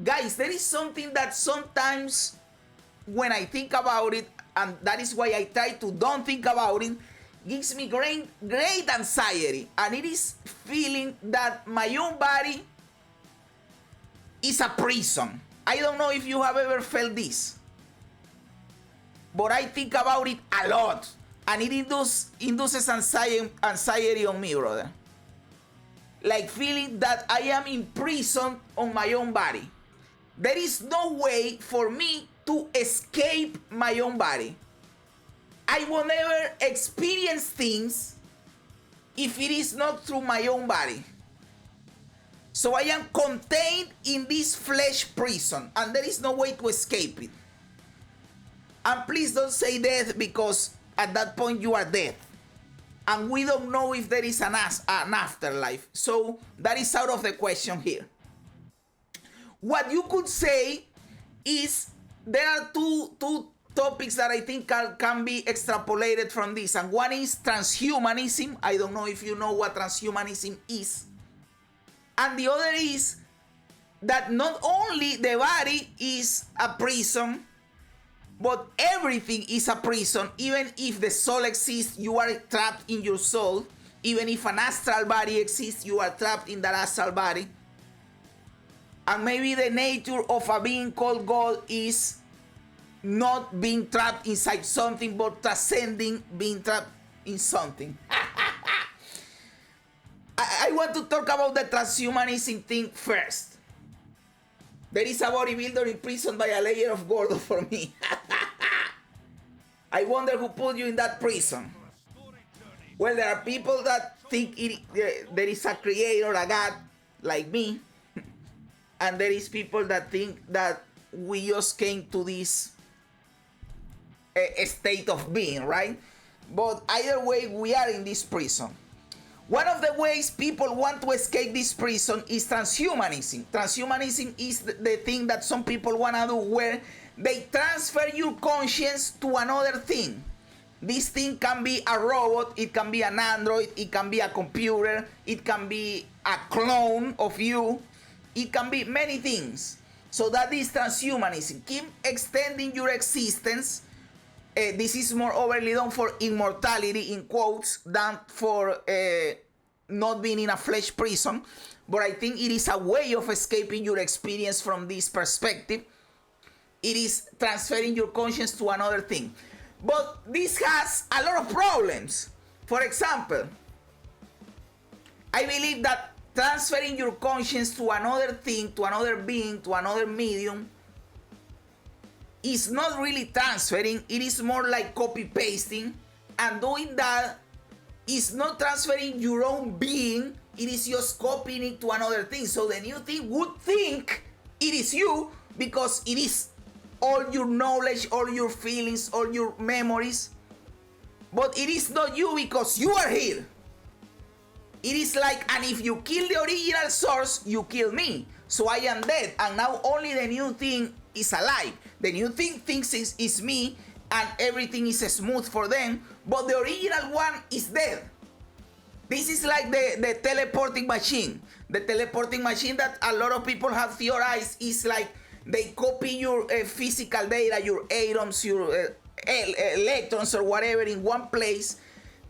Guys, there is something that sometimes when I think about it, and that is why I try to don't think about it, gives me great anxiety, and it is feeling that my own body is a prison. I don't know if you have ever felt this, but I think about it a lot, and it induces anxiety on me, brother. Like feeling that I am imprisoned on my own body. There is no way for me to escape my own body. I will never experience things if it is not through my own body. So I am contained in this flesh prison, and there is no way to escape it. And please don't say death, because at that point you are dead. And we don't know if there is an afterlife. So that is out of the question here. What you could say is there are two topics that I think can be extrapolated from this. And one is transhumanism. I don't know if you know what transhumanism is. And the other is that not only the body is a prison, but everything is a prison. Even if the soul exists, you are trapped in your soul. Even if an astral body exists, you are trapped in that astral body. And maybe the nature of a being called God is not being trapped inside something, but transcending being trapped in something. I want to talk about the transhumanism thing first. There is a bodybuilder imprisoned by a layer of Gordo for me. I wonder who put you in that prison. Well, there are people that think there is a creator, a God, like me. And there is people that think that we just came to this state of being, right? But either way, we are in this prison. One of the ways people want to escape this prison is transhumanism. Transhumanism is the thing that some people want to do, where they transfer your conscience to another thing. This thing can be a robot, it can be an android, it can be a computer, it can be a clone of you, it can be many things. So that is transhumanism. Keep extending your existence. This is more overly done for immortality, in quotes, than for not being in a flesh prison. But I think it is a way of escaping your experience from this perspective. It is transferring your conscience to another thing. But this has a lot of problems. For example, I believe that transferring your conscience to another thing, to another being, to another medium, is not really transferring. It is more like copy pasting, and doing that is not transferring your own being. It is just copying it to another thing. So the new thing would think it is you, because it is all your knowledge, all your feelings, all your memories. But it is not you, because you are here. It is like, and if you kill the original source, you kill me. So I am dead, and now only the new thing is alive. The new thing thinks is me, and everything is smooth for them, but the original one is dead. This is like the teleporting machine. The teleporting machine that a lot of people have theorized is like they copy your physical data, your atoms, your electrons or whatever in one place,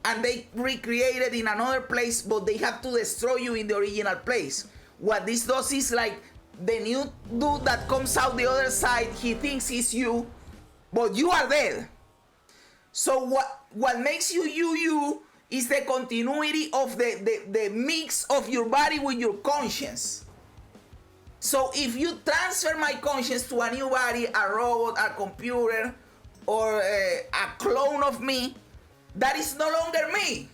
and they recreate it in another place, but they have to destroy you in the original place. What this does is like the new dude that comes out the other side, he thinks he's you, but you are dead. So what makes you is the continuity of the mix of your body with your conscience. So if you transfer my conscience to a new body, a robot, a computer, or a clone of me, that is no longer me.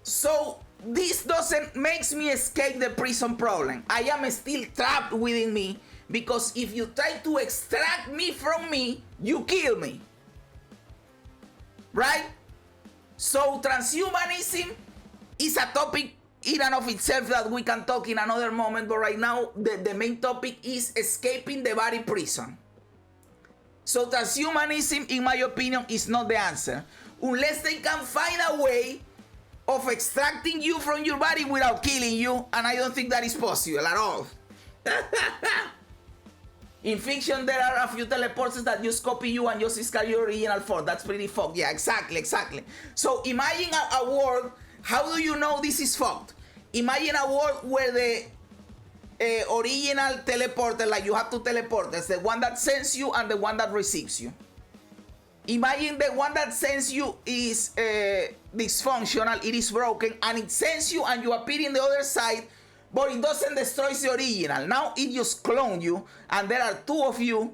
So this doesn't makes me escape the prison problem. I am still trapped within me, because if you try to extract me from me, you kill me. Right? So transhumanism is a topic in and of itself that we can talk in another moment, but right now the main topic is escaping the body prison. So transhumanism, in my opinion, is not the answer, unless they can find a way of extracting you from your body without killing you, and I don't think that is possible at all. In fiction, there are a few teleporters that just copy you and just scan your original form. That's pretty fucked. Yeah, exactly. So imagine a world. How do you know this is fucked? Imagine a world where the original teleporter, like you have two teleporters, the one that sends you and the one that receives you. Imagine the one that sends you is dysfunctional, it is broken, and it sends you and you appear in the other side, but it doesn't destroy the original. Now it just clones you, and there are two of you,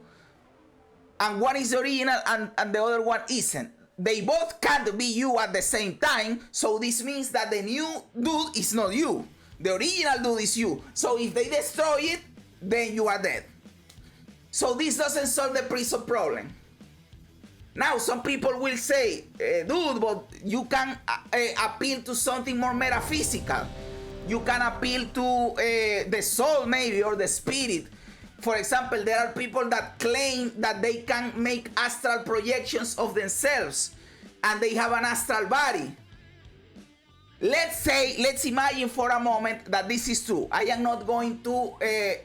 and one is the original and the other one isn't. They both can't be you at the same time, so this means that the new dude is not you. The original dude is you. So if they destroy it, then you are dead. So this doesn't solve the prison problem. Now some people will say, dude, but you can appeal to something more metaphysical. You can appeal to the soul maybe, or the spirit. For example, there are people that claim that they can make astral projections of themselves and they have an astral body. Let's imagine for a moment that this is true. I am not going to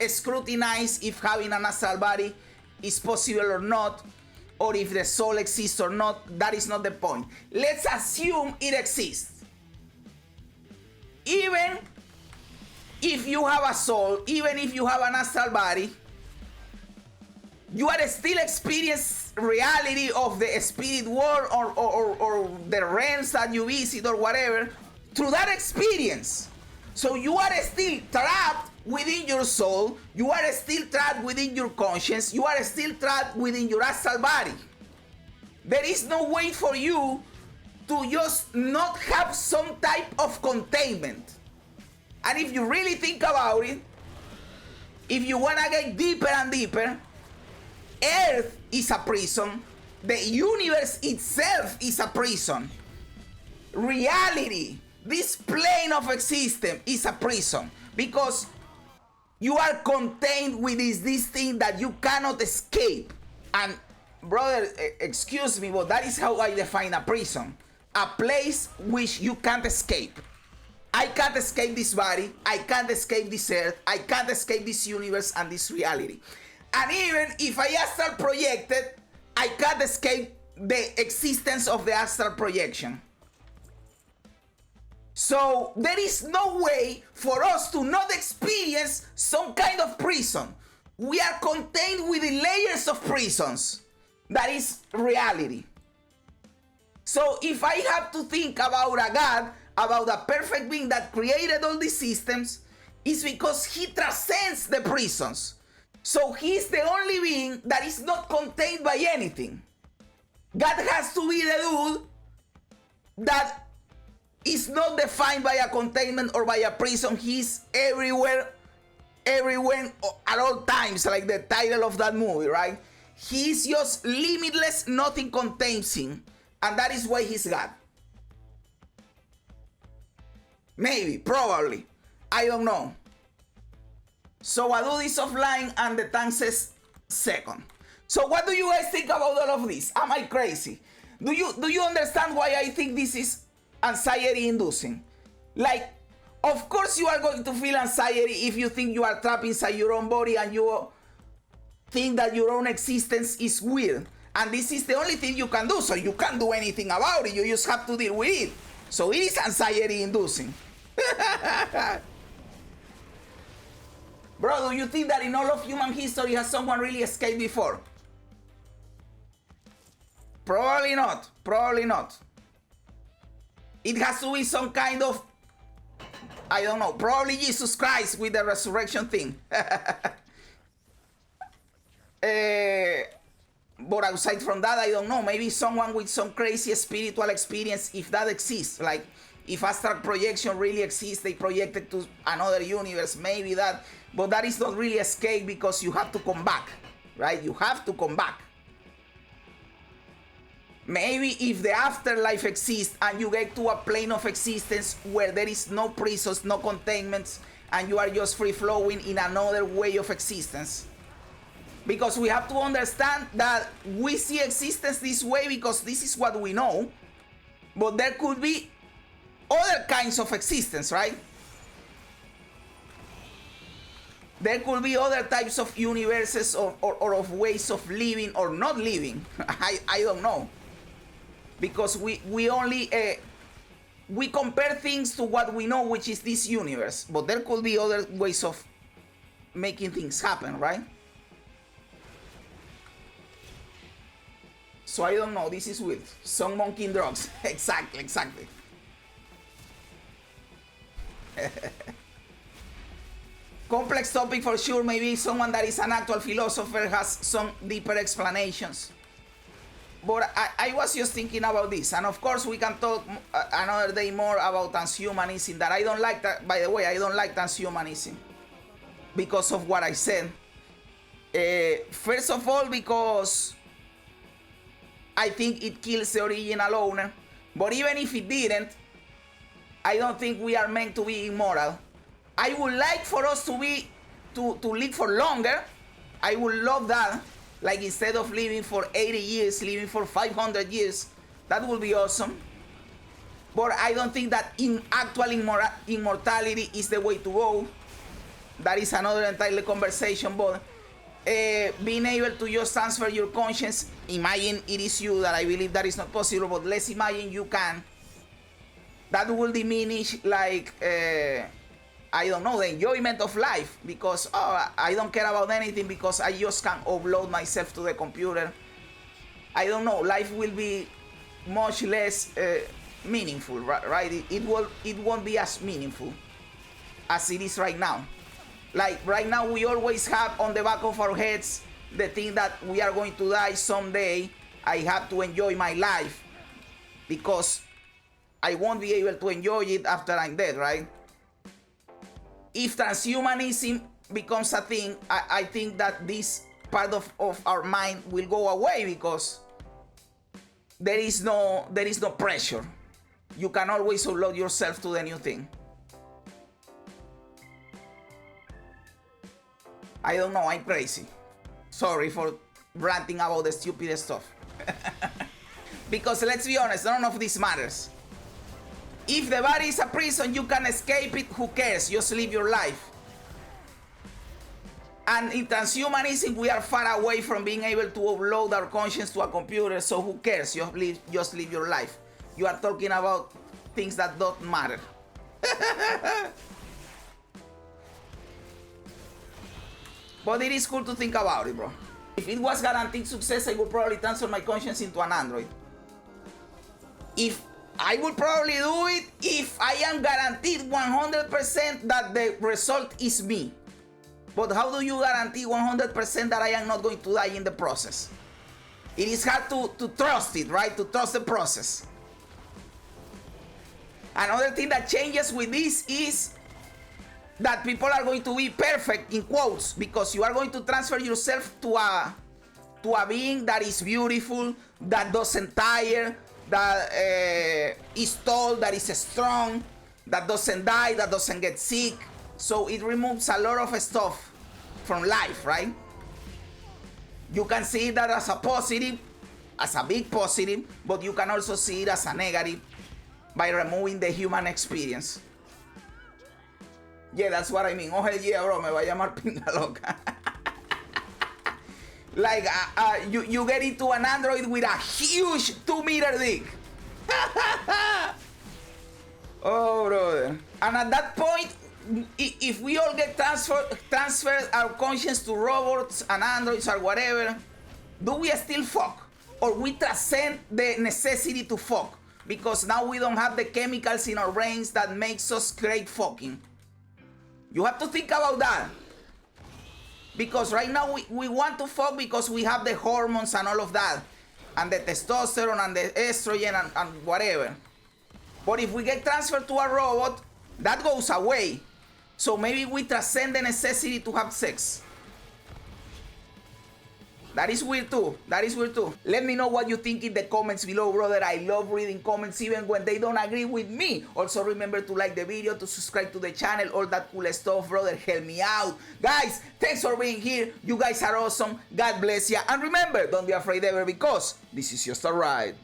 scrutinize if having an astral body is possible or not, or if the soul exists or not. That is not the point. Let's assume it exists. Even if you have a soul, even if you have an astral body, you are still experiencing reality of the spirit world or the realms that you visit or whatever through that experience. So you are still trapped within your soul, you are still trapped within your conscience, you are still trapped within your astral body. There is no way for you to just not have some type of containment. And if you really think about it, if you want to get deeper and deeper, Earth is a prison, the universe itself is a prison, reality, this plane of existence is a prison, because you are contained with this thing that you cannot escape. And brother, excuse me, but that is how I define a prison. A place which you can't escape. I can't escape this body, I can't escape this earth, I can't escape this universe and this reality. And even if I astral projected, I can't escape the existence of the astral projection. So there is no way for us to not experience some kind of prison. We are contained within layers of prisons. That is reality. So if I have to think about a God, about a perfect being that created all these systems, it's because he transcends the prisons. So he's the only being that is not contained by anything. God has to be the dude that is not defined by a containment or by a prison. He's everywhere at all times, like the title of that movie, right? He's just limitless, nothing contains him. And that is why he's God. Maybe, probably. I don't know. So I do this offline and the tank says second. So what do you guys think about all of this? Am I crazy? Do you understand why I think this is anxiety inducing? Like, of course you are going to feel anxiety if you think you are trapped inside your own body and you think that your own existence is weird. And this is the only thing you can do, so you can't do anything about it. You just have to deal with it. So it is anxiety inducing. Bro, do you think that in all of human history has someone really escaped before? Probably not. Probably not. It has to be some kind of, I don't know, probably Jesus Christ with the resurrection thing. But outside from that, I don't know. Maybe someone with some crazy spiritual experience, if that exists. Like, if astral projection really exists, they projected to another universe, maybe that. But that is not really escape because you have to come back, right? You have to come back. Maybe if the afterlife exists and you get to a plane of existence where there is no prisons, no containments, and you are just free-flowing in another way of existence. Because we have to understand that we see existence this way because this is what we know. But there could be other kinds of existence, right? There could be other types of universes or of ways of living or not living. I don't know. Because we only we compare things to what we know, which is this universe. But there could be other ways of making things happen, right? So I don't know. This is weird. Some monkey drugs. Exactly. Complex topic for sure. Maybe someone that is an actual philosopher has some deeper explanations. But I was just thinking about this. And of course, we can talk another day more about transhumanism. That I don't like that. By the way, I don't like transhumanism because of what I said. First of all, because I think it kills the original owner. But even if it didn't, I don't think we are meant to be immortal. I would like for us to live for longer. I would love that. Like instead of living for 80 years, living for 500 years. That would be awesome. But I don't think that actual immortality is the way to go. That is another entire conversation. But being able to just transfer your conscience, imagine it is you, that I believe that is not possible, but let's imagine you can. That will diminish, like, I don't know, the enjoyment of life, because I don't care about anything because I just can upload myself to the computer. I don't know, life will be much less meaningful, right? It won't be as meaningful as it is right now. Like right now, we always have on the back of our heads the thing that we are going to die someday. I have to enjoy my life because I won't be able to enjoy it after I'm dead, right? If transhumanism becomes a thing, I think that this part of our mind will go away because there is no pressure. You can always upload yourself to the new thing. I don't know, I'm crazy. Sorry for ranting about the stupidest stuff. Because let's be honest, none of this matters. If the body is a prison, you can escape it, who cares? Just live your life. And in transhumanism, we are far away from being able to upload our conscience to a computer, so who cares? Just live your life. You are talking about things that don't matter. But it is cool to think about it, bro. If it was guaranteed success, I would probably transfer my conscience into an android. I would probably do it if I am guaranteed 100% that the result is me. But how do you guarantee 100% that I am not going to die in the process? It is hard to trust it, right? To trust the process. Another thing that changes with this is that people are going to be perfect, in quotes, because you are going to transfer yourself to a being that is beautiful, that doesn't tire, that is tall, that is strong, that doesn't die, that doesn't get sick. So it removes a lot of stuff from life, right? You can see that as a positive, as a big positive, but you can also see it as a negative by removing the human experience. Yeah, that's what I mean. Oh, hell yeah, bro, me va a llamar pinga loca. Like, you get into an android with a huge 2-meter dick. Oh, brother. And at that point, if we all get transferred our conscience to robots and androids or whatever, do we still fuck? Or we transcend the necessity to fuck? Because now we don't have the chemicals in our brains that makes us great fucking. You have to think about that. Because right now we want to fuck because we have the hormones and all of that. And the testosterone and the estrogen and whatever. But if we get transferred to a robot, that goes away. So maybe we transcend the necessity to have sex. That is weird too. That is weird too. Let me know what you think in the comments below, brother. I love reading comments even when they don't agree with me. Also remember to like the video, to subscribe to the channel, all that cool stuff, brother. Help me out. Guys, thanks for being here. You guys are awesome. God bless you. And remember, don't be afraid ever, because this is just a ride.